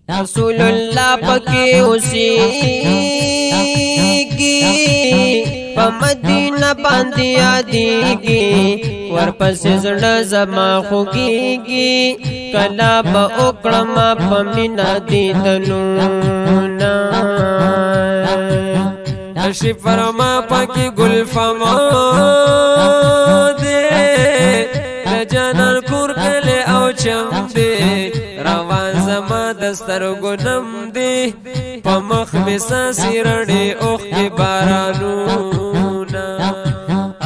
رسول الله پکې اوسېږي په مدینه باندې یادېږي ورپسې زړه زما خوږېږي کله به وکړم په مینه دیدنونه تشریف فرما پاکی گل فما دے لجانان کور پہلے او چم دے روان زما دستر گنم دے پمخ بساسی رڑے اوخ کے بارانونا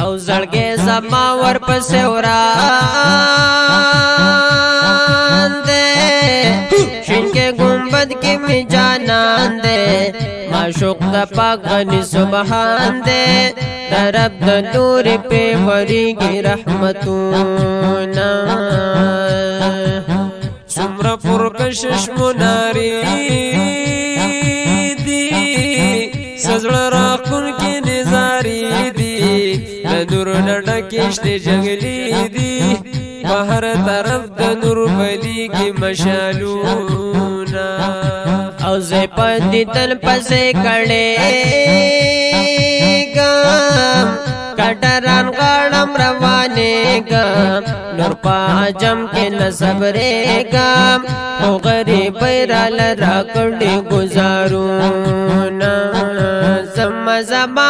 او زړګې زما ورپسې وران دے شینکے گنبد کی می جانان دے معشوق دا پاک غنی سبحان دے درب دا نور پہ وریگی رحمتونا سمرا پرکشش مناری دی سزڑا راکن کی نظاری دی نور نڈکشت جنگلی دی بہر طرف دا نور بلی کی مشالونا او زی پا دیدن پسے کڑے گم کٹران غاڑم روانے گم نور پا عجم کے نصبرے گم او غریب بیرال راکڑی گزارونا زما زما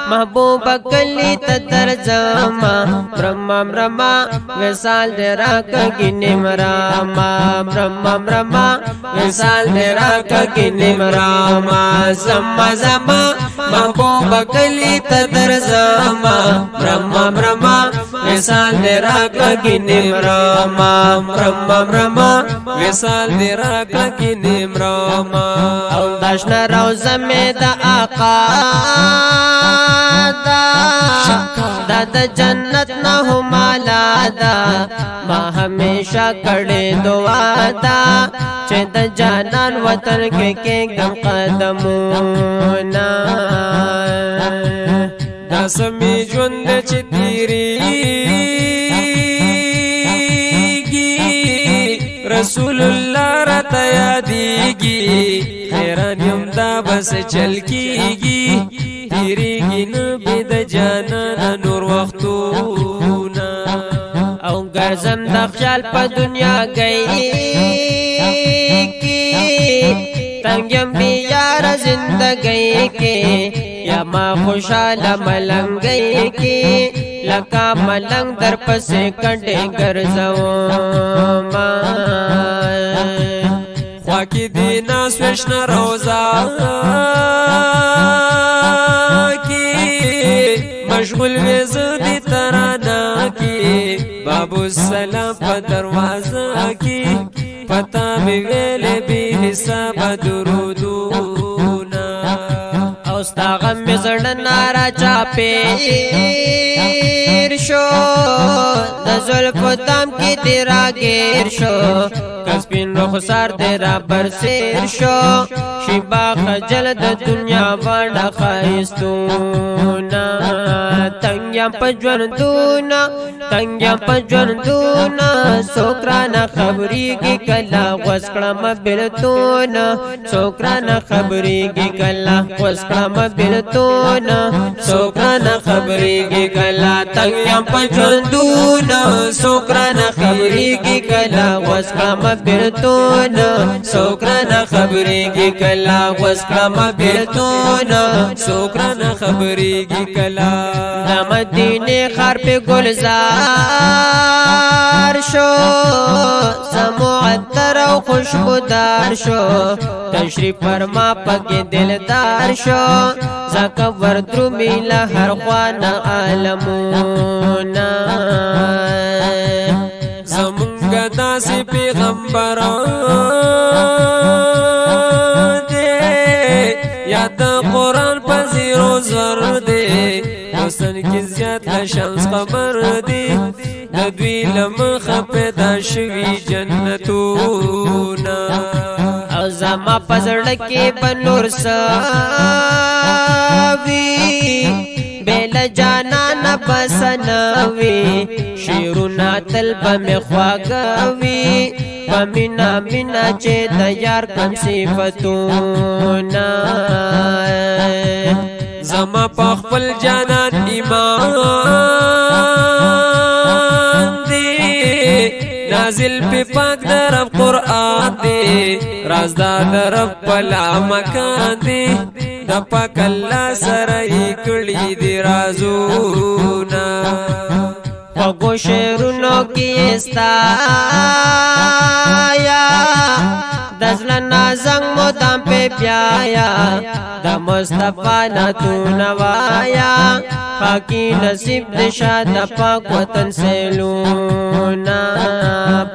محبوب کلی تتر زما برما برما وصال دے راکا گنی مراما برما برما وصال دے راکا گنی مراما زما زما محبوب کلی تتر زما برما برما وصال دے راکا گنی مراما برما برما وصال دے راکا گنی مراما او داشنا روزہ میں دا آقا دا دا جنت نہ ہو مالا دا ماں ہمیشہ کڑے دعا دا چہ دا جانان وطن کے گم قدمونا دا سمی جوند چی تیری گی رسول اللہ رتا یادیگی خیران یم دا بس چل کی گی تیری گی نبی دا جانانا نور وقتونا او گرزم دا خیال پا دنیا گئی کی تنگیم بیار زندگی کی یا ما خوشحال ملنگ گئی کی لکا ملنگ در پسے کٹے گرزوما خواکی دینا سوشن روزا کی مشغول ویزدی ترانا کی بابو السلام پا دروازہ کی پتا بویل بی حساب درودونا اوستا غم می زړه نارا چاپیر شو د زلفو دام کی تیرا گیر شو کسبین رخسار تیرا برسیر شو شیبا خجل د دنیا وانڈا خایستونا تنگیام پجوندونا تنگیام پجوندونا سوکرانا خبری کی کلا غسکڑا مبلتونا سوکرانا خبری کی کلا غسکڑا مبلتونا سوکرانا خبری کی کلا تنگیام پجوندونا سوکرانا خبری کی کلا غسکڑا مبلتونا سوکرانا خبری کی کلا غسکڑا مبلتونا سوکرانا خبری کی کلا دا مدینے خار پہ گلزار شو سمعطر و خوشبودار شو تشریف فرما پاکی دلدار شو زکا وردرو میلا ہر خوانا عالمونا زمونگا داسی پیغمبران دے یاد قرآن پذیر و زر دے حسن کی زیاد لشمس خبر دے ندوی لمخ پیدا شوی جنتونا او زما پزڑکی بنور ساوی بیل جانا نبسنوی شیرونا تلب میں خواگوی پمینا مینا چه تیار کم صفتونا زما پخپل جانان ایمان دی نازل پی پاک درب قرآن دی راز دا درب پلا مکان دی دا پاک اللہ سرائی کڑی دی رازونا پگو شیرونو کی استایا دزل نازنگ مدام پہ پیایا دا مصطفیٰ نتو نوایا پاکی نصیب دشا دا پاک وطن سیلونا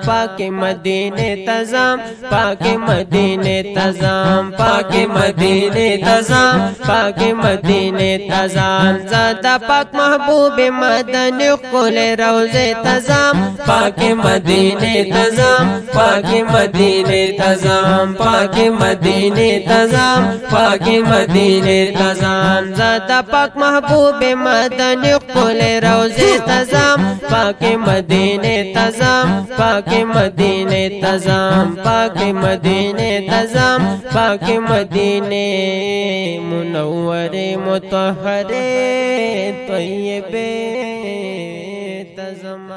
پاک مدینہ تزام پاک مدینہ تزام پاک مدینہ تزام پاک مدینہ تزام زادہ پاک محبوب مدنی قول روزے تزام پاک مدینہ تزام پاک مدینہ تزام پاک مدینہ تزام پاک مدینہ تزام زادہ پاک محبوب مدنی قول روزے تزام پاک مدینہ تزام پاک مدینہ تزام پاک مدینہ تزام پاک مدینہ منور مطہر طیب تزام